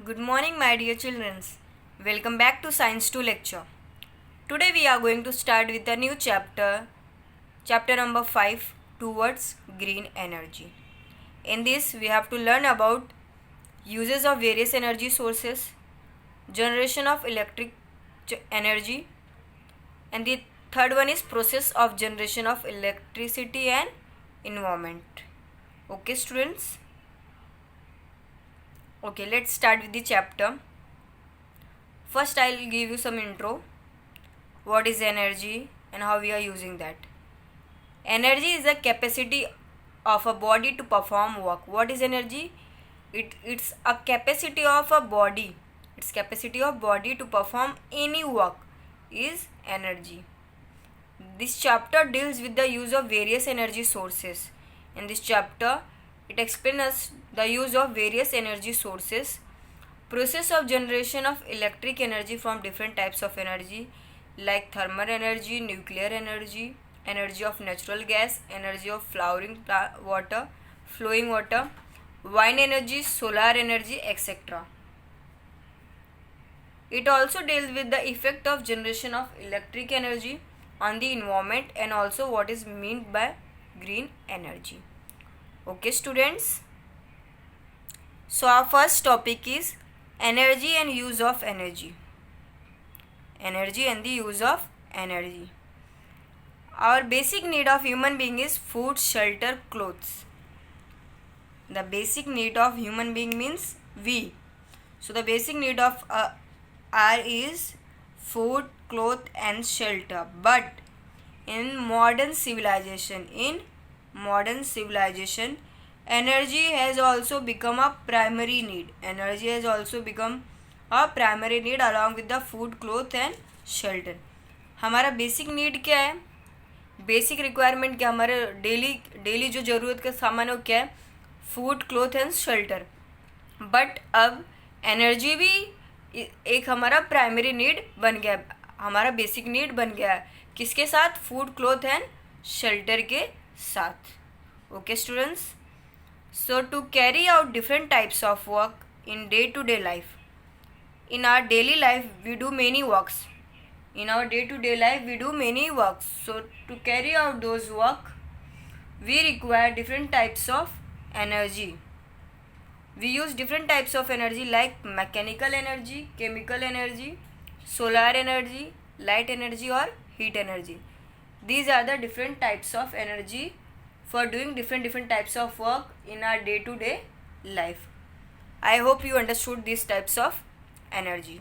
Good morning, my dear children. Welcome back to Science 2 lecture. Today we are going to start with a new chapter number 5, towards green energy. In this, we have to learn about uses of various energy sources, generation of electric energy, and the third one is process of generation of electricity and environment. Okay, students? Okay, let's start with the chapter. First, I'll give you some intro. What is energy and how we are using that? Energy is the capacity of a body to perform work. What is energy? It's a capacity of a body. Its capacity of body to perform any work is energy. This chapter deals with the use of various energy sources. In this chapter, it explains us the use of various energy sources, process of generation of electric energy from different types of energy like thermal energy, nuclear energy, energy of natural gas, energy of flowing water, wind energy, solar energy, etc. It also deals with the effect of generation of electric energy on the environment and also what is meant by green energy. Okay, students. So our first topic is energy and use of energy. Energy and the use of energy. Our basic need of human being is food, shelter, clothes. The basic need of human being means we. So the basic need of R is food, cloth and shelter. But in modern civilization, energy has also become a primary need. Energy has also become a primary need along with the food, cloth and shelter. हमारा basic need क्या है? Basic requirement क्या? हमारे daily जो ज़रूरत का सामान है वो क्या है? Food, cloth and shelter. But अब एनर्जी भी एक हमारा प्राइमरी नीड बन गया है, हमारा बेसिक नीड बन गया है. किसके साथ? फूड, क्लोथ एंड शेल्टर के साथ. Okay students. So to carry out different types of work in day to day life. In our daily life, we do many works. In our day-to-day life, we do many works. So, to carry out those work, we require different types of energy. We use different types of energy like mechanical energy, chemical energy, solar energy, light energy or heat energy. These are the different types of energy for doing different types of work in our day-to-day life. I hope you understood these types of energy.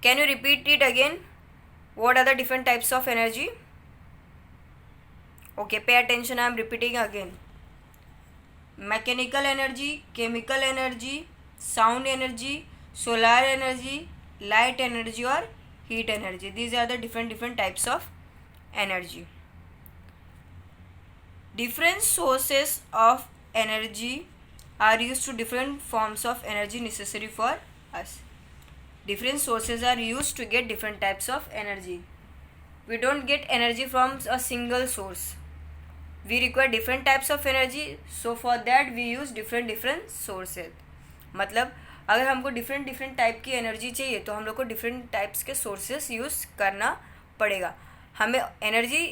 Can you repeat it again? What are the different types of energy? Okay, pay attention. I am repeating again. Mechanical energy, chemical energy, sound energy, solar energy, light energy or heat energy. These are the different types of energy. Different sources of energy are used to different forms of energy necessary for us. Different sources are used to get different types of energy. We don't get energy from a single source. We require different types of energy, so for that we use different sources. मतलब अगर हमको different type की energy चाहिए तो हम लोग को different types के सोर्सेस यूज़ करना पड़ेगा. हमें एनर्जी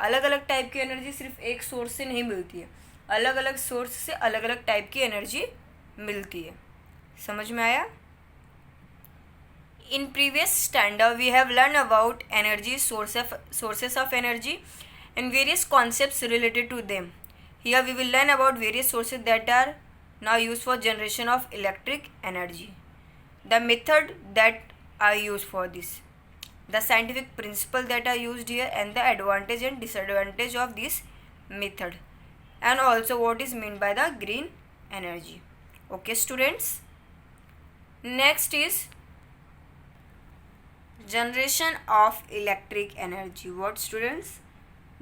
अलग अलग टाइप की एनर्जी सिर्फ एक सोर्स से नहीं मिलती है, अलग अलग सोर्स से अलग अलग टाइप की एनर्जी मिलती है. समझ में आया? In previous standard, we have learned about energy sources of energy and various concepts related to them. Here we will learn about various sources that are now used for generation of electric energy. The method that are used for this, the scientific principle that are used here, and the advantage and disadvantage of this method, and also what is meant by the green energy. Okay students. Next is generation of electric energy. What students?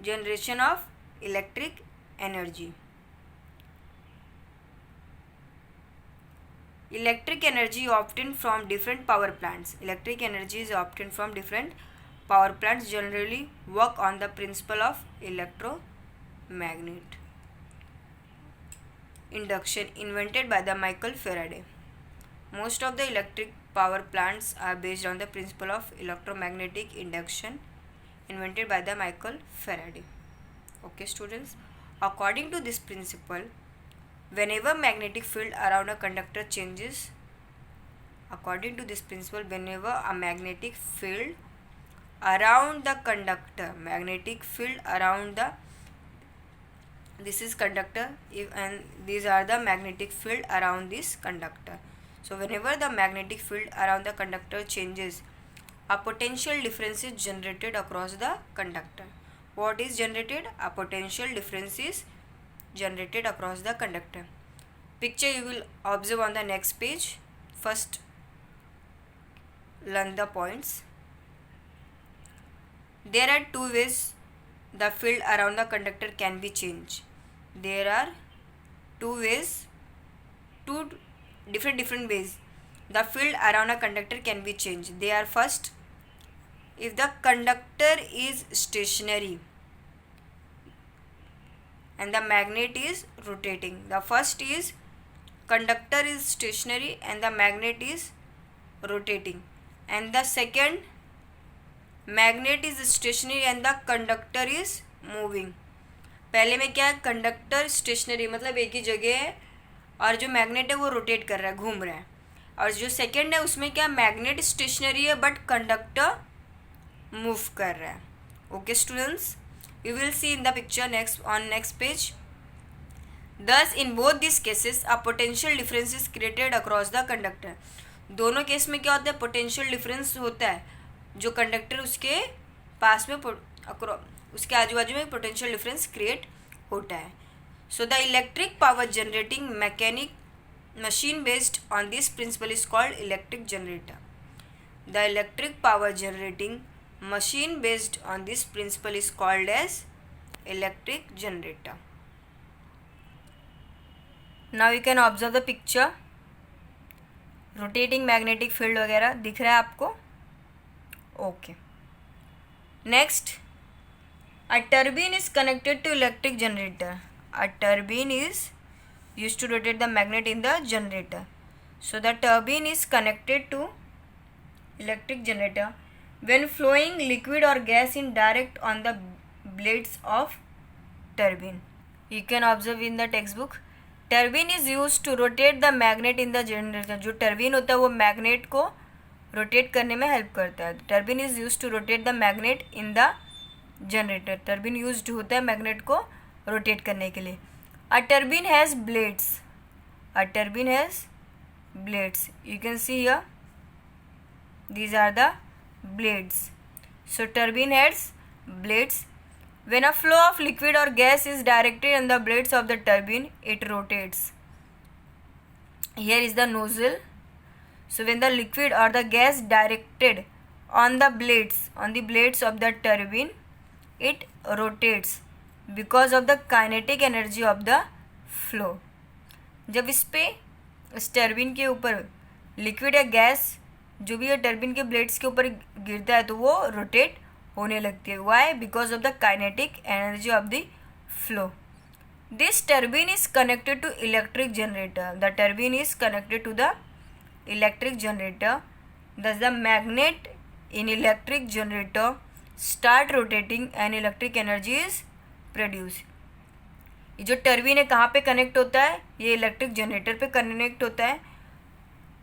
Generation of electric energy. Electric energy obtained from different power plants. Electric energy is obtained from different power plants, generally work on the principle of electromagnet induction invented by the Michael Faraday. Most of the electric power plants are based on the principle of electromagnetic induction invented by the Michael Faraday. Okay, students. According to this principle, whenever magnetic field around a conductor changes, according to this principle, whenever a magnetic field around the conductor, magnetic field around the, this is conductor, and these are the magnetic field around this conductor. So whenever the magnetic field around the conductor changes, a potential difference is generated across the conductor. What is generated? A potential difference is generated across the conductor. Picture you will observe on the next page. First, learn the points. There are two ways the field around the conductor can be changed. There are two ways, two different ways the field around a conductor can be changed. They are: first, if the conductor is stationary and the magnet is rotating. The first is conductor is stationary and the magnet is rotating. And the second, magnet is stationary and the conductor is moving. पहले में क्या है, conductor stationery मतलब एक ही जगह है और जो मैग्नेट है वो रोटेट कर रहा है, घूम रहा है. और जो सेकंड है उसमें क्या, मैग्नेट स्टेशनरी है बट कंडक्टर मूव कर रहा है. Okay students, you will see in the picture next page. Thus in both these cases a potential difference is created across the conductor. दोनों केस में क्या होता है, पोटेंशियल डिफरेंस होता है. जो कंडक्टर उसके पास में उसके आजू बाजू में पोटेंशियल डिफरेंस क्रिएट होता है. So the electric power generating mechanic machine based on this principle is called electric generator. The electric power generating machine based on this principle is called as electric generator. Now you can observe the picture. Rotating magnetic field वगैरह दिख रहा है आपको. Okay. Next, a turbine is connected to electric generator. A turbine is used to rotate the magnet in the generator. So the turbine is connected to electric generator when flowing liquid or gas in direct on the blades of turbine. You can observe in the textbook. Turbine is used to rotate the magnet in the generator. जो turbine होता है वो magnet को rotate करने में help करता है. Turbine is used to rotate the magnet in the generator. Turbine used होता है magnet को rotate करने के लिए. A turbine has blades. A turbine has blades. You can see here. These are the blades. So turbine has blades. When a flow of liquid or gas is directed on the blades of the turbine, it rotates. Here is the nozzle. So when the liquid or the gas directed on the blades of the turbine, it rotates because of the kinetic energy of the flow. जब इस turbine के ऊपर liquid या gas जो भी है turbine के blades के ऊपर गिरता है तो वो रोटेट होने लगती है. Why? Because of the kinetic energy of the flow. This turbine is connected to electric generator. The turbine is connected to the electric generator. Thus the magnet in electric generator start rotating and electric energy is produce. ये जो turbine है कहाँ पे connect होता है, ये electric generator पे connect होता है.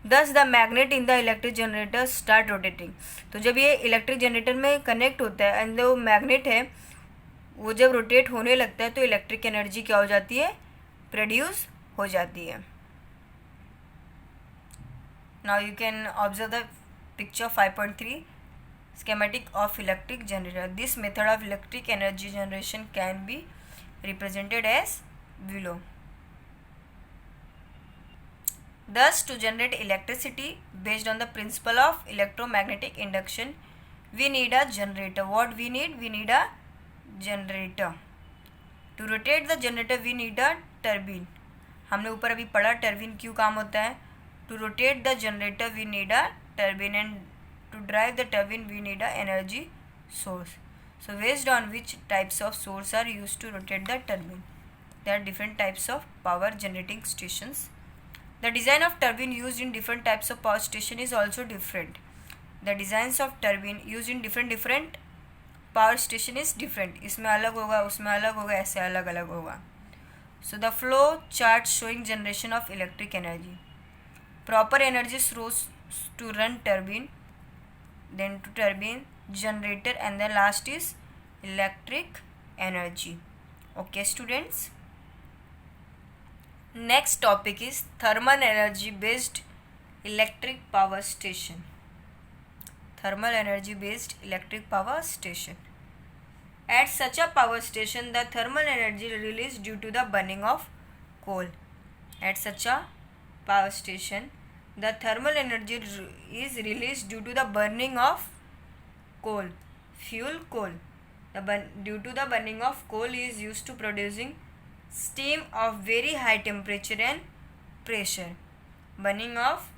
दस the magnet in the electric generator start rotating. तो जब ये इलेक्ट्रिक जनरेटर में कनेक्ट होता है एंड जो मैग्नेट है वो जब रोटेट होने लगता है तो इलेक्ट्रिक एनर्जी क्या हो जाती है, प्रोड्यूस हो जाती है. Now you can observe the picture 5.3 schematic of electric generator. This method of electric energy generation can be represented as below. Thus to generate electricity based on the principle of electromagnetic induction we need a generator. What we need? We need a generator. To rotate the generator we need a turbine. हमने ऊपर अभी पढ़ा turbine क्यों काम होता है. To rotate the generator we need a turbine and to drive the turbine we need a energy source. So based on which types of source are used to rotate the turbine. There are different types of power generating stations. The design of turbine used in different types of power station is also different. The designs of turbine used in different power station is different. इसमें अलग होगा, उसमें अलग होगा, ऐसे अलग अलग होगा. So the flow chart showing generation of electric energy. Proper energy source to run turbine, then to turbine, generator, and the last is electric energy. Okay students. Next topic is thermal energy based electric power station. Thermal energy based electric power station. At such a power station, the thermal energy released due to the burning of coal. At such a power station, the thermal energy is released due to the burning of coal, fuel coal. Due to the burning of coal is used to producing steam of very high temperature and pressure. Burning of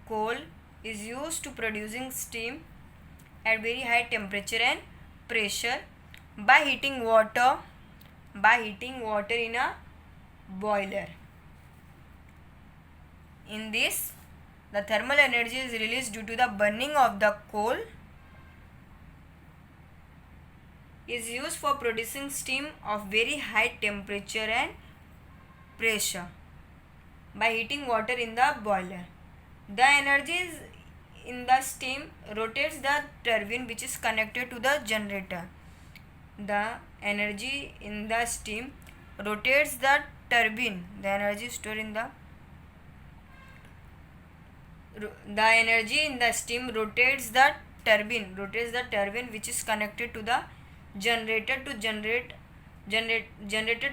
coal is used to producing steam at very high temperature and pressure by heating water in a boiler. In this, the thermal energy is released due to the burning of the coal is used for producing steam of very high temperature and pressure by heating water in the boiler. The energy is in the steam rotates the turbine which is connected to the generator. The energy in the steam rotates the turbine. The energy stored in the energy in the steam rotates the turbine which is connected to the generator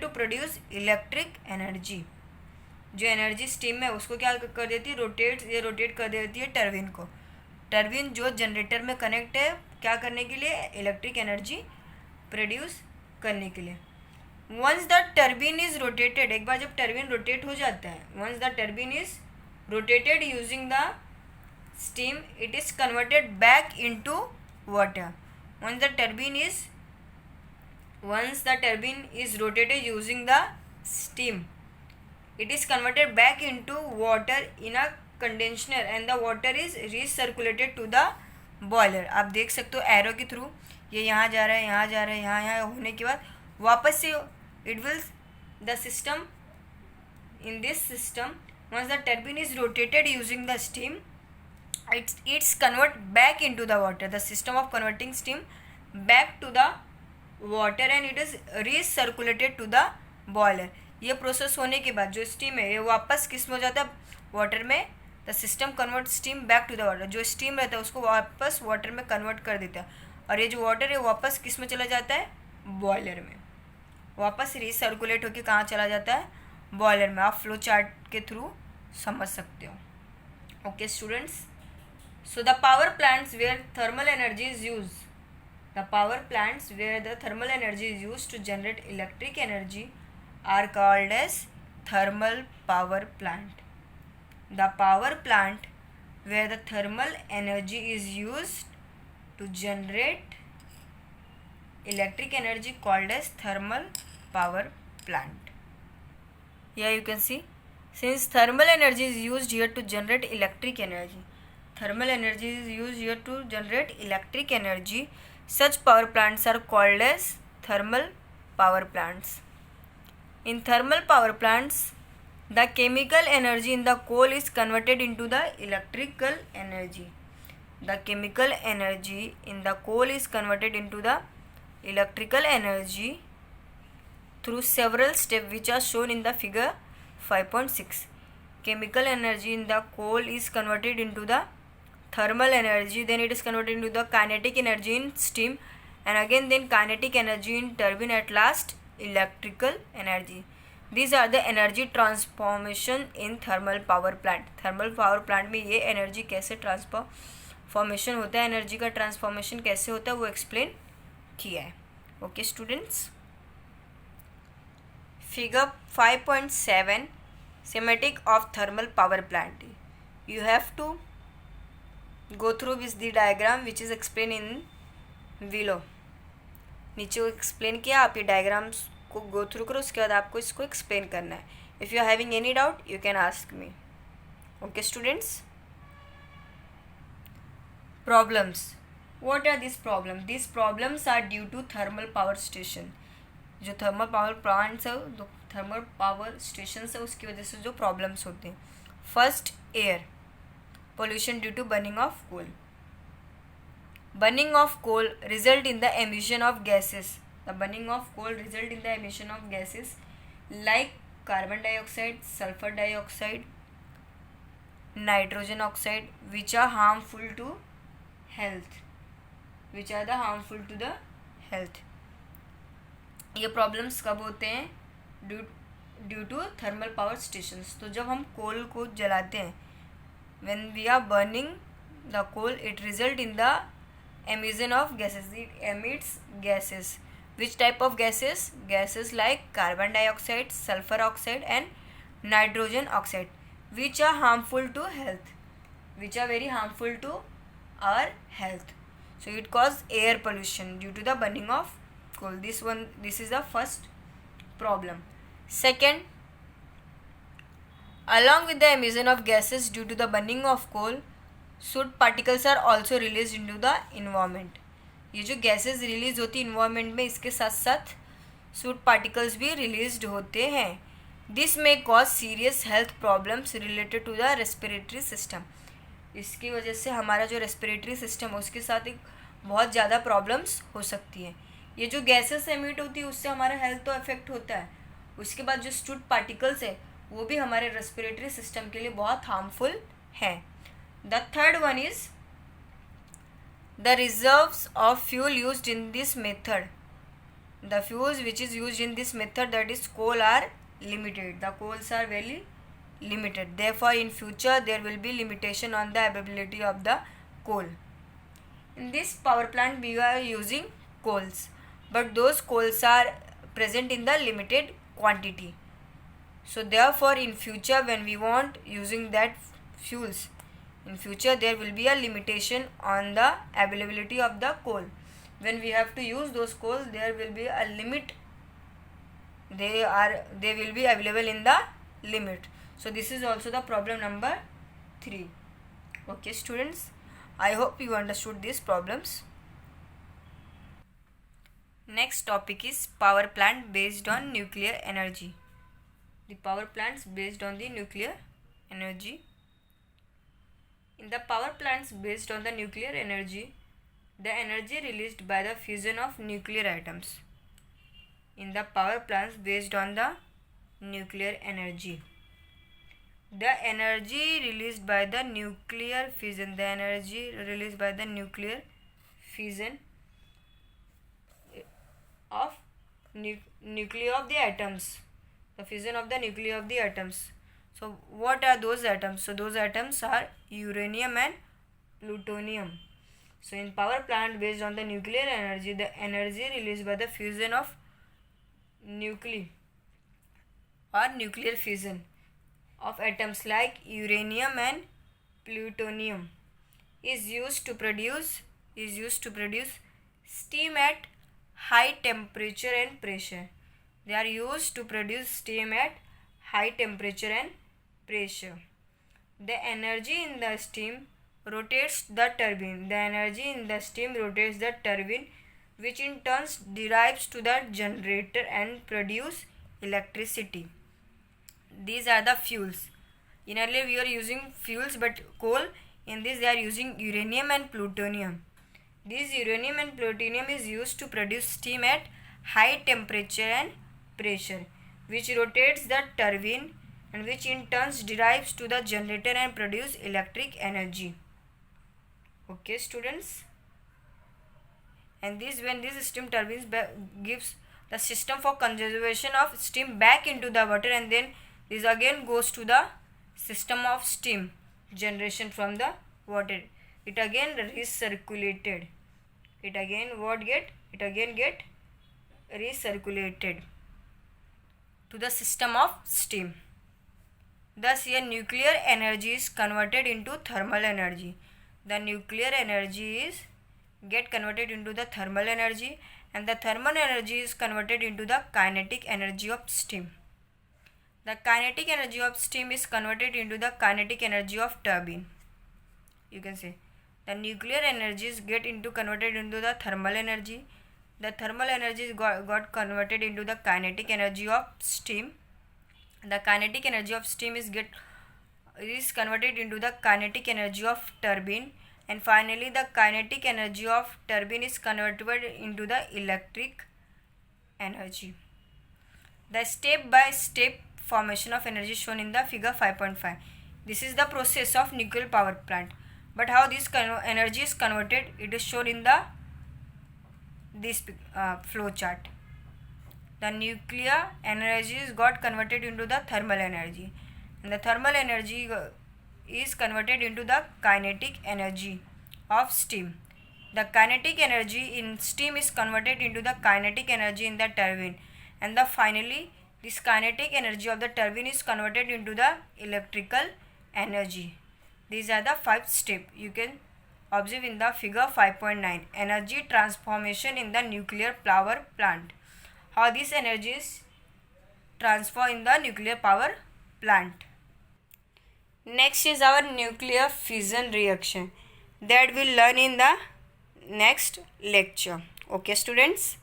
to produce electric energy. जो energy steam है उसको क्या कर देती है, rotate कर देती है टर्बिन को. टर्बिन जो जनरेटर में कनेक्ट है क्या करने के लिए, इलेक्ट्रिक एनर्जी प्रोड्यूस करने के लिए. Once the turbine is rotated, एक बार जब टर्बिन रोटेट हो जाता है, once the turbine is rotated using the steam, it is converted back into water. Once the turbine is rotated using the steam, it is converted back into water in a condenser and the water is recirculated to the boiler. आप देख सकते हो arrow के through ये यहाँ जा रहा है, यहाँ जा रहा है, यहाँ होने के बाद वापस से it will the system in this system once the turbine is rotated using the steam, it's convert back into the water. The system of converting steam back to the water and it is recirculated to the boiler. ये process होने के बाद जो steam है ये वापस किस में हो जाता है, वाटर में. The system convert steam back to the water. जो स्टीम रहता है उसको वापस वाटर में कन्वर्ट कर देता है और ये जो वाटर है वापस किस में चला जाता है, बॉयलर में. वापस रिसर्कुलेट होकर कहाँ चला जाता है, बॉयलर में. आप फ्लो चार्ट के थ्रू समझ सकते हो. Okay students, so the power plants where thermal energy is use, the power plants where the thermal energy is use to generate electric energy are called as thermal power plant. The power plant where the thermal energy is used to generate electric energy called as thermal power plant. Here you can see, since thermal energy is used here to generate electric energy, thermal energy is used here to generate electric energy, such power plants are called as thermal power plants. In thermal power plants, the chemical energy in the coal is converted into the electrical energy. The chemical energy in the coal is converted into the electrical energy through several steps which are shown in the figure 5.6. Chemical energy in the coal is converted into the thermal energy, then it is converted into the kinetic energy in steam, and again then kinetic energy in turbine, at last electrical energy. These are the energy transformation in thermal power plant. Thermal power plant में ये energy कैसे transformation होता है, energy का transformation कैसे होता है वो एक्सप्लेन किया है. Okay students, figure 5.7 schematic of thermal power plant. You have to go through with the diagram which is explained in below. नीचे एक्सप्लेन किया, आप ये डायग्राम्स को गो थ्रू करो, उसके बाद आपको इसको एक्सप्लेन करना है. If you are having any doubt you can ask me. Okay students, problems. What are these problems? These problems are due to thermal power station. जो थर्मल पावर प्लांट्स है, जो थर्मल पावर स्टेशन है, उसकी वजह से जो problems होते हैं. First, air pollution due to burning of coal. Burning of coal result in the emission of gases. The burning of coal result in the emission of gases like carbon dioxide, sulfur dioxide, nitrogen oxide, which are harmful to health. Which are the harmful to the health. ये problems कब होते हैं? Due to thermal power stations. तो जब हम कोल को जलाते हैं, when we are burning the coal, it result in the emission of gases. It emits gases. Which type of gases? Gases like carbon dioxide, sulfur oxide and nitrogen oxide, which are harmful to health, which are very harmful to our health. So it causes air pollution due to the burning of coal. This is the first problem. Second, along with the emission of gases due to the burning of coal, soot particles are also released into the environment. ये जो gases release होती है environment में, इसके साथ साथ suit particles भी released होते हैं. दिस में cause serious health problems related to the respiratory system. इसकी वजह से हमारा जो रेस्पिरेटरी सिस्टम है उसके साथ एक बहुत ज़्यादा प्रॉब्लम्स हो सकती है. ये जो गैसेस एमिट होती है उससे हमारा हेल्थ तो अफेक्ट होता है. उसके बाद जो सूट पार्टिकल्स है वो भी हमारे रेस्पिरेटरी सिस्टम के लिए बहुत हार्मफुल हैं. The third one is the reserves of fuel used in this method. The fuels which is used in this method, that is coal, are limited. The coals are very limited. Therefore in future there will be limitation on the availability of the coal. In this power plant we are using coals, but those coals are present in the limited quantity. So therefore in future when we want using that fuels, in future there will be a limitation on the availability of the coal. When we have to use those coal, there will be a limit. They will be available in the limit. So this is also the problem number 3. Okay students, I hope you understood these problems. Next topic is power plant based on nuclear energy. The power plants based on the nuclear energy. In the power plants based on the nuclear energy, the energy released by the fusion of nuclear atoms. In the power plants based on the nuclear energy, the energy released by the nuclear fission, the energy released by the nuclear fission of nuclei of the atoms, the fission of the nuclei of the atoms. So what are those atoms? So those atoms are uranium and plutonium. So in power plant based on the nuclear energy, the energy released by the fusion of nuclei or nuclear fission of atoms like uranium and plutonium is used to produce steam at high temperature and pressure. They are used to produce steam at high temperature and pressure. The energy in the steam rotates the turbine. The energy in the steam rotates the turbine, which in turn derives to the generator and produce electricity. These are the fuels. In earlier we are using fuels, but coal, in this they are using uranium and plutonium. This uranium and plutonium is used to produce steam at high temperature and pressure, which rotates the turbine and which in turn derives to the generator and produce electric energy. Okay students, and this when this steam turbines gives the system for conservation of steam back into the water, and then this again goes to the system of steam generation from the water. It again recirculated. It again get recirculated to the system of steam. Thus here nuclear energy is converted into thermal energy. The nuclear energy is get converted into the thermal energy, and the thermal energy is converted into the kinetic energy of steam. The kinetic energy of steam is converted into the kinetic energy of turbine. You can say the nuclear energies get into converted into the thermal energy. The thermal energy got converted into the kinetic energy of steam. The kinetic energy of steam is converted into the kinetic energy of turbine, and finally the kinetic energy of turbine is converted into the electric energy. The step by step formation of energy shown in the figure 5.5. This is the process of nuclear power plant, but how this energy is converted, it is shown in this flow chart. The nuclear energies got converted into the thermal energy, and the thermal energy is converted into the kinetic energy of steam. The kinetic energy in steam is converted into the kinetic energy in the turbine, and finally this kinetic energy of the turbine is converted into the electrical energy. These are the 5 steps you can observe in the figure 5.9. Energy transformation in the nuclear power plant. How these energies transfer in the nuclear power plant. Next is our nuclear fission reaction that we'll learn in the next lecture. Okay students.